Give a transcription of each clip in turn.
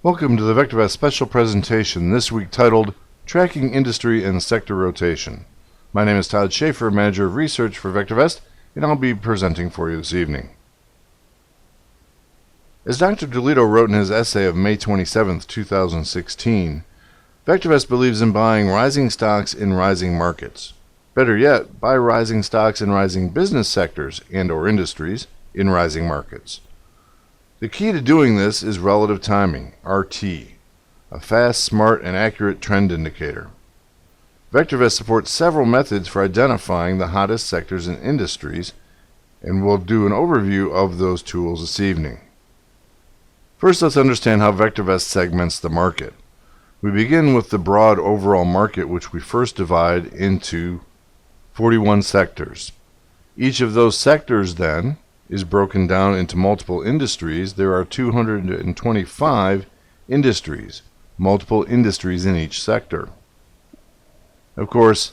Welcome to the VectorVest special presentation, this week titled Tracking Industry and Sector Rotation. My name is Todd Shaffer, Manager of Research for VectorVest, and I'll be presenting for you this evening. As Dr. DiLiddo wrote in his essay of May 27, 2016, VectorVest believes in buying rising stocks in rising markets. Better yet, buy rising stocks in rising business sectors and/or industries in rising markets. The key to doing this is relative timing, RT, a fast, smart, and accurate trend indicator. VectorVest supports several methods for identifying the hottest sectors and industries, and we'll do an overview of those tools this evening. First, let's understand how VectorVest segments the market. We begin with the broad overall market, which we first divide into 41 sectors. Each of those sectors, then, is broken down into multiple industries. There are 225 industries, multiple industries in each sector. Of course,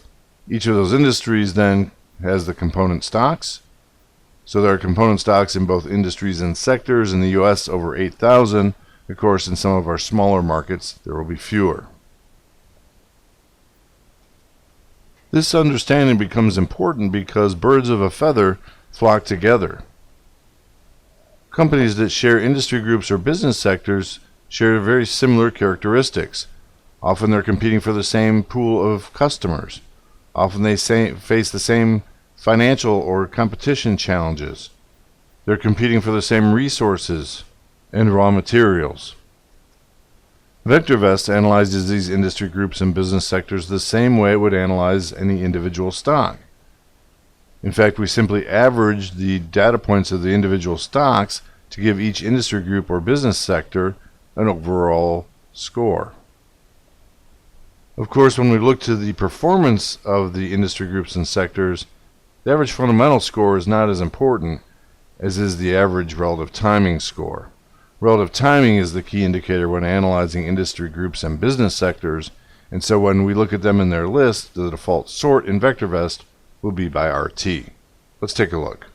each of those industries then has the component stocks. So there are component stocks in both industries and sectors. In the U.S., over 8,000. Of course, in some of our smaller markets, there will be fewer. This understanding becomes important because birds of a feather flock together. Companies that share industry groups or business sectors share very similar characteristics. Often they're competing for the same pool of customers. Often they face the same financial or competition challenges. They're competing for the same resources and raw materials. VectorVest analyzes these industry groups and business sectors the same way it would analyze any individual stock. In fact, we simply average the data points of the individual stocks to give each industry group or business sector an overall score. Of course, when we look to the performance of the industry groups and sectors, the average fundamental score is not as important as is the average relative timing score. Relative timing is the key indicator when analyzing industry groups and business sectors, and so when we look at them in their list, the default sort in VectorVest will be by RT. Let's take a look.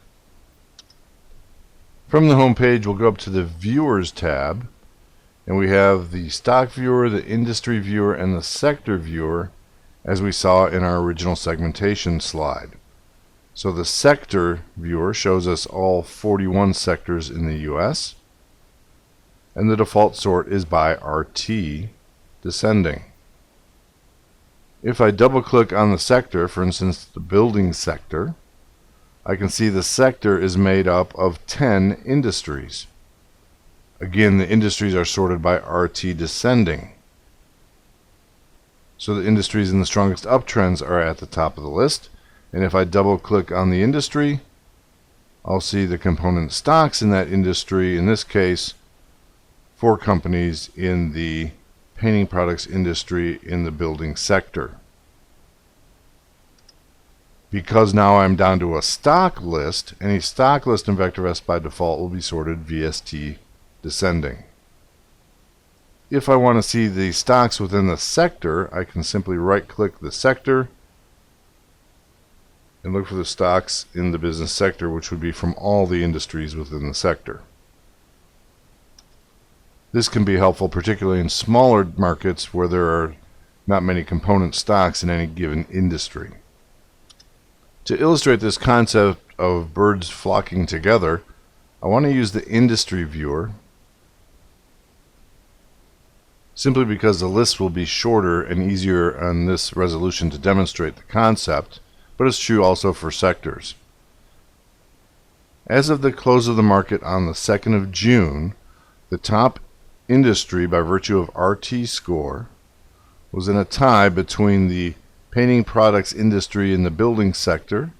From the home page, we'll go up to the Viewers tab, and we have the Stock Viewer, the Industry Viewer, and the Sector Viewer, as we saw in our original segmentation slide. So the Sector Viewer shows us all 41 sectors in the U.S., and the default sort is by RT, descending. If I double-click on the sector, for instance, the building sector, I can see the sector is made up of 10 industries. Again, the industries are sorted by RT descending. So the industries in the strongest uptrends are at the top of the list. And if I double-click on the industry, I'll see the component stocks in that industry, in this case, 4 companies in the painting products industry in the building sector. Because now I'm down to a stock list, any stock list in VectorVest by default will be sorted VST descending. If I want to see the stocks within the sector, I can simply right-click the sector and look for the stocks in the business sector, which would be from all the industries within the sector. This can be helpful particularly in smaller markets where there are not many component stocks in any given industry. To illustrate this concept of birds flocking together, I want to use the Industry Viewer, simply because the list will be shorter and easier on this resolution to demonstrate the concept, but it's true also for sectors. As of the close of the market on the 2nd of June, the top industry by virtue of RT score was in a tie between the painting products industry in the building sector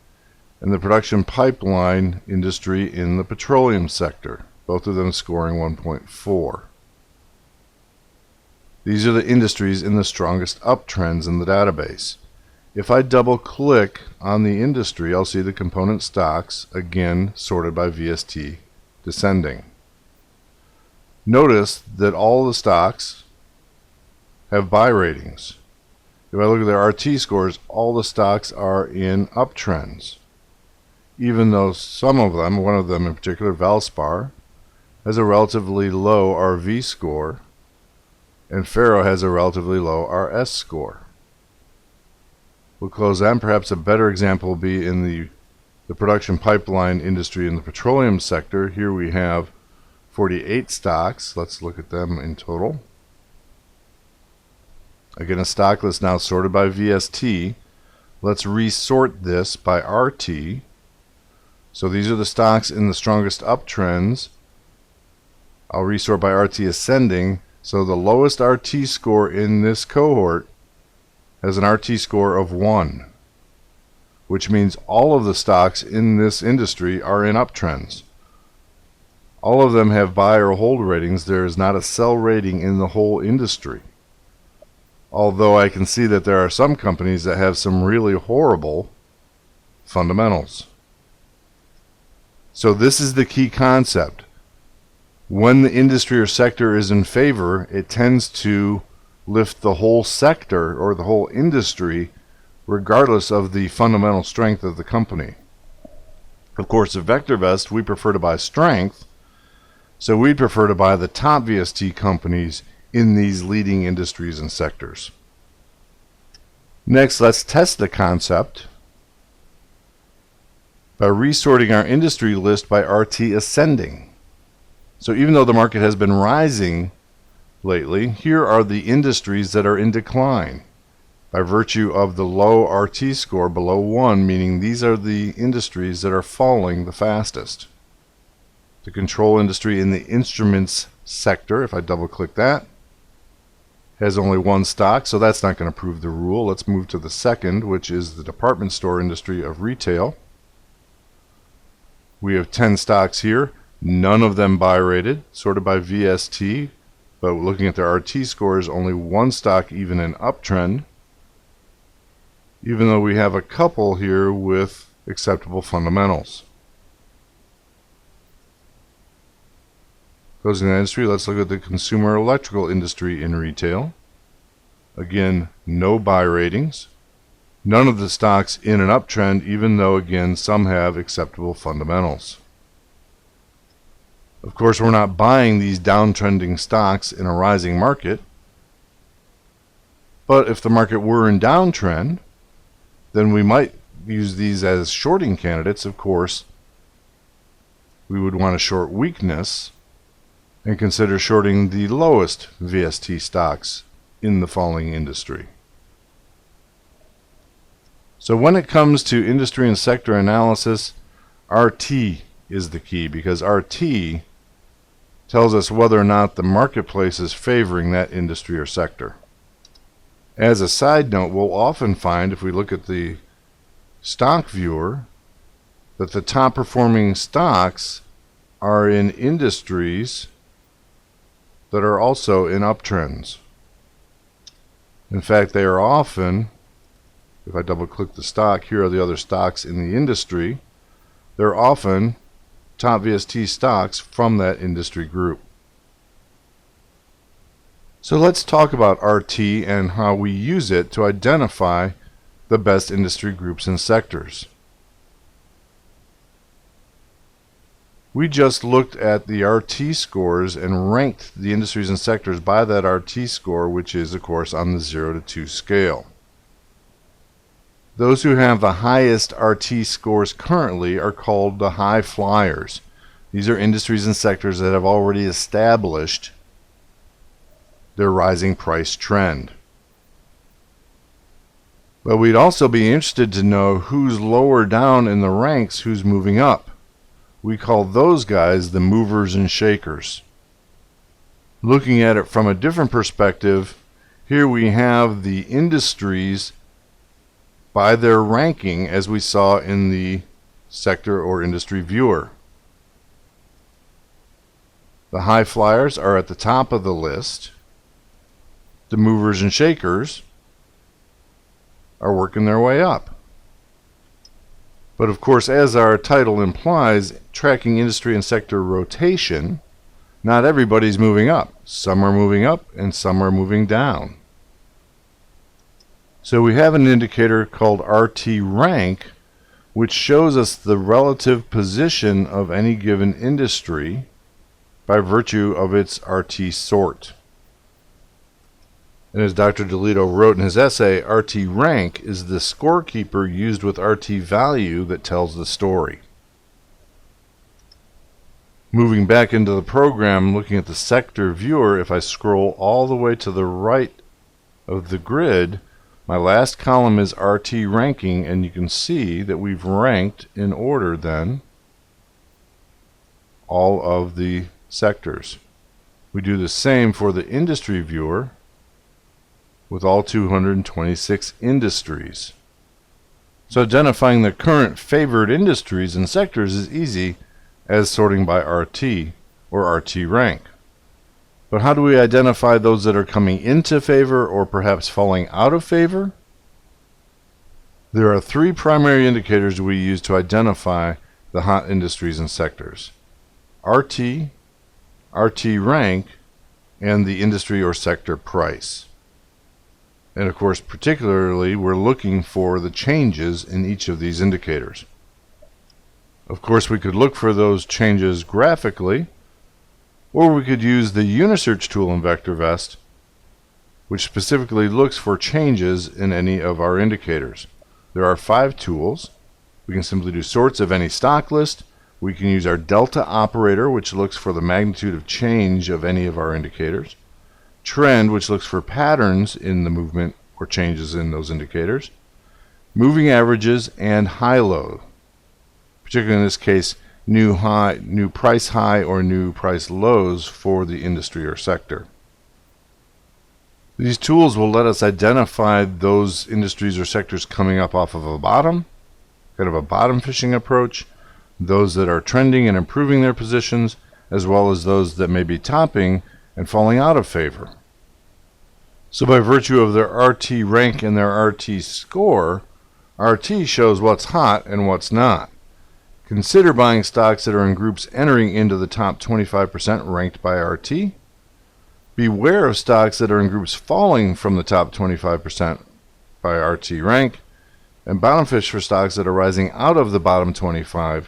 and the production pipeline industry in the petroleum sector, both of them scoring 1.4. These are the industries in the strongest uptrends in the database. If I double click on the industry, I'll see the component stocks, again sorted by VST descending. Notice that all the stocks have buy ratings. If I look at their RT scores, all the stocks are in uptrends. Even though some of them, one of them in particular, Valspar, has a relatively low RV score, and Ferro has a relatively low RS score. We'll close that, and perhaps a better example will be in the production pipeline industry in the petroleum sector. Here we have 48 stocks. Let's look at them in total. Again, a stock list now sorted by VST. Let's resort this by RT. So these are the stocks in the strongest uptrends. I'll resort by RT ascending. So the lowest RT score in this cohort has an RT score of 1, which means all of the stocks in this industry are in uptrends. All of them have buy or hold ratings. There is not a sell rating in the whole industry. Although I can see that there are some companies that have some really horrible fundamentals. So this is the key concept. When the industry or sector is in favor, it tends to lift the whole sector or the whole industry regardless of the fundamental strength of the company. Of course, at VectorVest, we prefer to buy strength, so we prefer to buy the top VST companies in these leading industries and sectors. Next, let's test the concept by resorting our industry list by RT ascending. So even though the market has been rising lately, here are the industries that are in decline by virtue of the low RT score below 1, meaning these are the industries that are falling the fastest. The control industry in the instruments sector, if I double click that, has only 1 stock, so that's not going to prove the rule. Let's move to the second, which is the department store industry of retail. We have 10 stocks here, none of them buy rated, sorted by VST, but looking at their RT scores, only 1 stock even in uptrend, even though we have a couple here with acceptable fundamentals. Closing the industry, let's look at the consumer electrical industry in retail. Again, no buy ratings. None of the stocks in an uptrend, even though, again, some have acceptable fundamentals. Of course, we're not buying these downtrending stocks in a rising market. But if the market were in downtrend, then we might use these as shorting candidates. Of course, we would want to short weakness and consider shorting the lowest VST stocks in the falling industry. So when it comes to industry and sector analysis, RT is the key, because RT tells us whether or not the marketplace is favoring that industry or sector. As a side note, we'll often find, if we look at the stock viewer, that the top performing stocks are in industries that are also in uptrends. In fact, they are often, if I double click the stock, here are the other stocks in the industry. They're often top VST stocks from that industry group. So let's talk about RT and how we use it to identify the best industry groups and sectors. We just looked at the RT scores and ranked the industries and sectors by that RT score, which is, of course, on the 0 to 2 scale. Those who have the highest RT scores currently are called the high flyers. These are industries and sectors that have already established their rising price trend. But we'd also be interested to know who's lower down in the ranks, who's moving up. We call those guys the movers and shakers. Looking at it from a different perspective, here we have the industries by their ranking, as we saw in the sector or industry viewer. The high flyers are at the top of the list. The movers and shakers are working their way up. But of course, as our title implies, tracking industry and sector rotation, not everybody's moving up. Some are moving up and some are moving down. So we have an indicator called RT rank, which shows us the relative position of any given industry by virtue of its RT sort. And as Dr. DiLiddo wrote in his essay, RT rank is the scorekeeper used with RT value that tells the story. Moving back into the program, looking at the sector viewer, if I scroll all the way to the right of the grid, my last column is RT ranking, and you can see that we've ranked in order then all of the sectors. We do the same for the industry viewer with all 226 industries. So identifying the current favored industries and sectors is easy as sorting by RT or RT rank. But how do we identify those that are coming into favor or perhaps falling out of favor? There are three primary indicators we use to identify the hot industries and sectors: RT, RT rank, and the industry or sector price. And of course, particularly, we're looking for the changes in each of these indicators. Of course, we could look for those changes graphically, or we could use the Unisearch tool in VectorVest, which specifically looks for changes in any of our indicators. There are 5 tools. We can simply do sorts of any stock list. We can use our delta operator, which looks for the magnitude of change of any of our indicators. Trend, which looks for patterns in the movement or changes in those indicators. Moving averages, and high-low. Particularly in this case, new price high or new price lows for the industry or sector. These tools will let us identify those industries or sectors coming up off of a bottom, kind of a bottom fishing approach, those that are trending and improving their positions, as well as those that may be topping and falling out of favor. So by virtue of their RT rank and their RT score, RT shows what's hot and what's not. Consider buying stocks that are in groups entering into the top 25% ranked by RT. Beware of stocks that are in groups falling from the top 25% by RT rank. And bottom fish for stocks that are rising out of the bottom 25%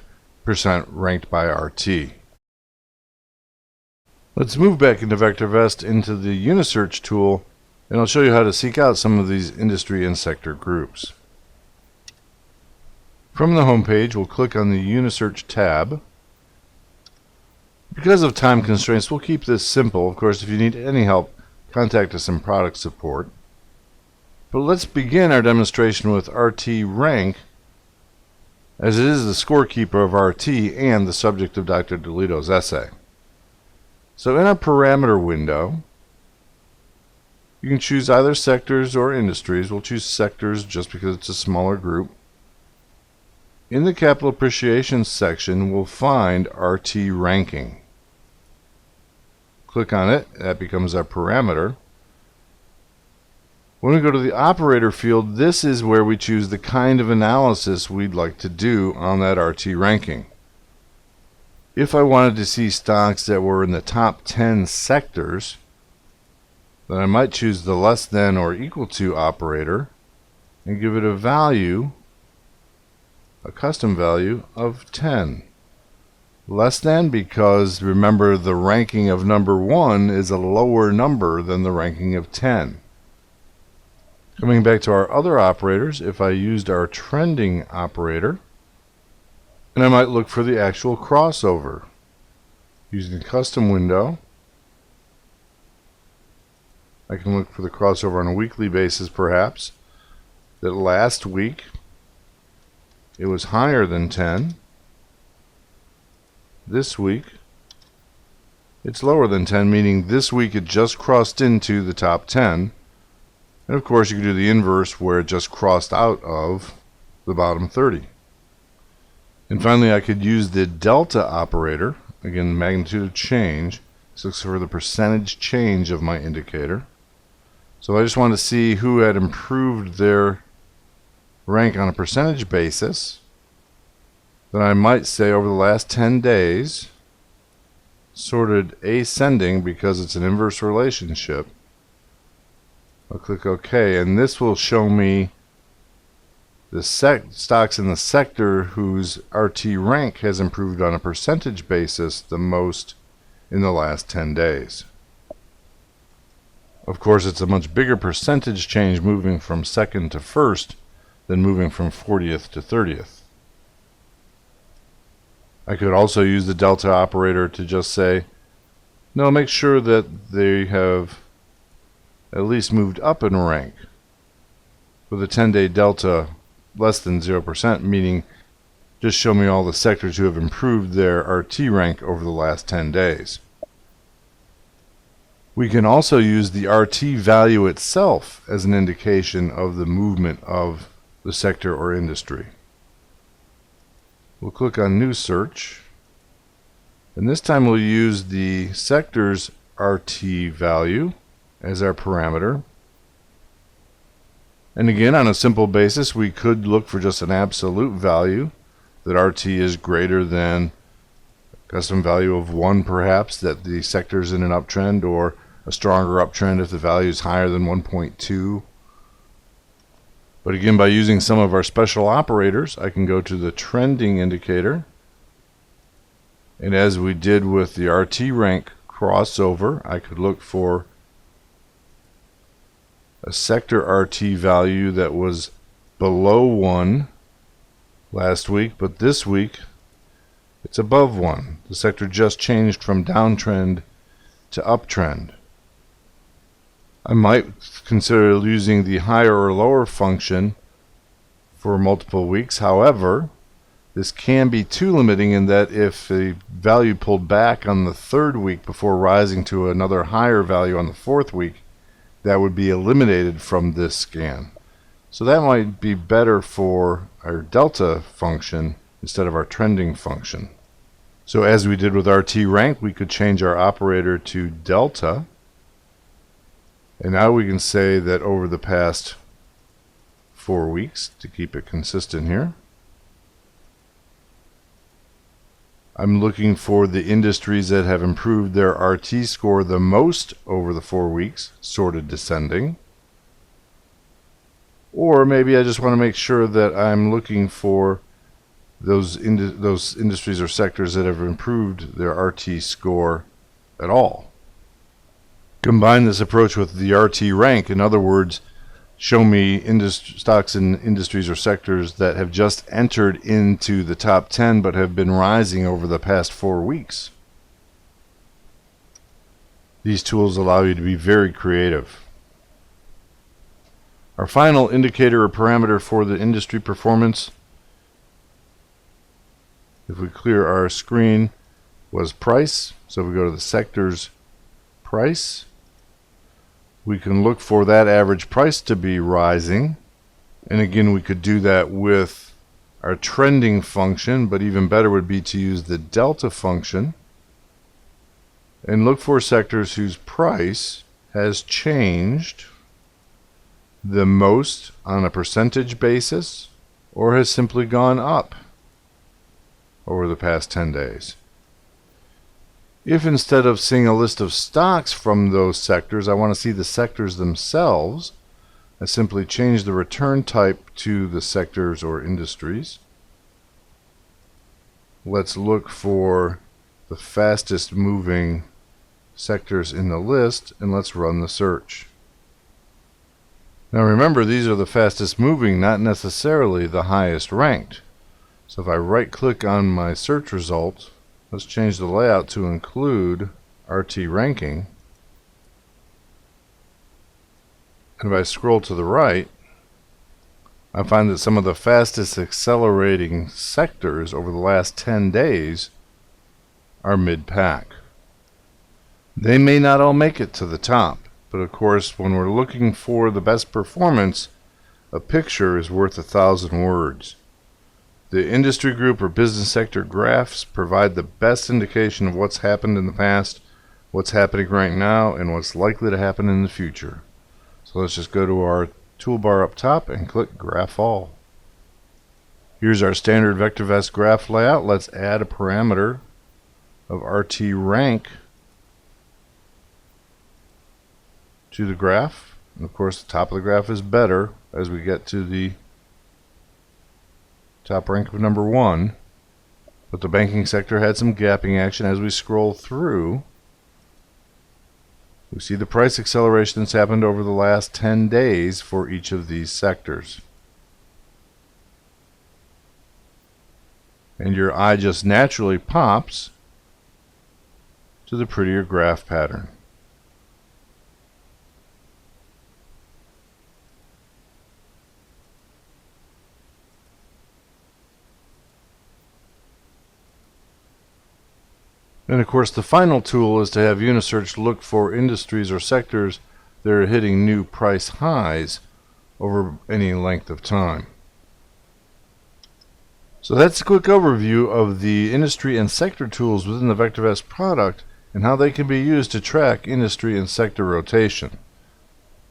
ranked by RT. Let's move back into VectorVest into the Unisearch tool, and I'll show you how to seek out some of these industry and sector groups. From the home page, we'll click on the Unisearch tab. Because of time constraints, we'll keep this simple. Of course, if you need any help, contact us in product support. But let's begin our demonstration with RT rank, as it is the scorekeeper of RT and the subject of Dr. DiLiddo's essay. So in our parameter window, you can choose either sectors or industries. We'll choose sectors just because it's a smaller group. In the capital appreciation section, we'll find RT ranking. Click on it, that becomes our parameter. When we go to the operator field, this is where we choose the kind of analysis we'd like to do on that RT ranking. If I wanted to see stocks that were in the top 10 sectors, then I might choose the less than or equal to operator and give it a value, a custom value of 10. Less than because remember the ranking of number 1 is a lower number than the ranking of 10. Coming back to our other operators, if I used our trending operator, and I might look for the actual crossover. Using the custom window, I can look for the crossover on a weekly basis perhaps. That last week it was higher than 10. This week it's lower than 10, meaning this week it just crossed into the top 10. And of course you can do the inverse where it just crossed out of the bottom 30. And finally, I could use the delta operator, again, magnitude of change. This looks for the percentage change of my indicator. So I just want to see who had improved their rank on a percentage basis. Then I might say over the last 10 days, sorted ascending because it's an inverse relationship. I'll click OK, and this will show me the stocks in the sector whose RT rank has improved on a percentage basis the most in the last 10 days. Of course, it's a much bigger percentage change moving from second to first than moving from 40th to 30th. I could also use the delta operator to just say, no, make sure that they have at least moved up in rank with a 10-day delta less than 0%, meaning just show me all the sectors who have improved their RT rank over the last 10 days. We can also use the RT value itself as an indication of the movement of the sector or industry. We'll click on New Search, and this time we'll use the sector's RT value as our parameter. And again, on a simple basis, we could look for just an absolute value, that RT is greater than a custom value of 1 perhaps, that the sector is in an uptrend, or a stronger uptrend if the value is higher than 1.2. But again, by using some of our special operators, I can go to the trending indicator, and as we did with the RT rank crossover, I could look for a sector RT value that was below 1 last week, but this week it's above 1. The sector just changed from downtrend to uptrend. I might consider using the higher or lower function for multiple weeks. However, this can be too limiting in that if the value pulled back on the 3rd week before rising to another higher value on the 4th week, that would be eliminated from this scan. So that might be better for our delta function instead of our trending function. So as we did with RT rank, we could change our operator to delta. And now we can say that over the past 4 weeks, to keep it consistent here, I'm looking for the industries that have improved their RT score the most over the 4 weeks, sorted descending. Or maybe I just want to make sure that I'm looking for those industries or sectors that have improved their RT score at all. Combine this approach with the RT rank. In other words, show me stocks in industries or sectors that have just entered into the top 10 but have been rising over the past 4 weeks. These tools allow you to be very creative. Our final indicator or parameter for the industry performance, if we clear our screen, was price. So if we go to the sector's price, we can look for that average price to be rising. And again, we could do that with our trending function, but even better would be to use the delta function and look for sectors whose price has changed the most on a percentage basis or has simply gone up over the past 10 days. If instead of seeing a list of stocks from those sectors, I want to see the sectors themselves, I simply change the return type to the sectors or industries. Let's look for the fastest moving sectors in the list, and let's run the search. Now remember, these are the fastest moving, not necessarily the highest ranked. So if I right click on my search result, let's change the layout to include RT ranking. And if I scroll to the right, I find that some of the fastest accelerating sectors over the last 10 days are mid-pack. They may not all make it to the top, but of course, when we're looking for the best performance, a picture is worth 1,000 words. The industry group or business sector graphs provide the best indication of what's happened in the past, what's happening right now, and what's likely to happen in the future. So let's just go to our toolbar up top and click Graph All. Here's our standard VectorVest graph layout. Let's add a parameter of RT rank to the graph. And of course, the top of the graph is better as we get to the top rank of number 1, but the banking sector had some gapping action as we scroll through. We see the price acceleration that's happened over the last 10 days for each of these sectors. And your eye just naturally pops to the prettier graph pattern. And of course, the final tool is to have Unisearch look for industries or sectors that are hitting new price highs over any length of time. So that's a quick overview of the industry and sector tools within the VectorVest product and how they can be used to track industry and sector rotation.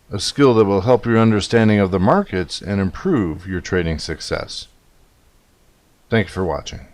A skill that will help your understanding of the markets and improve your trading success. Thanks for watching.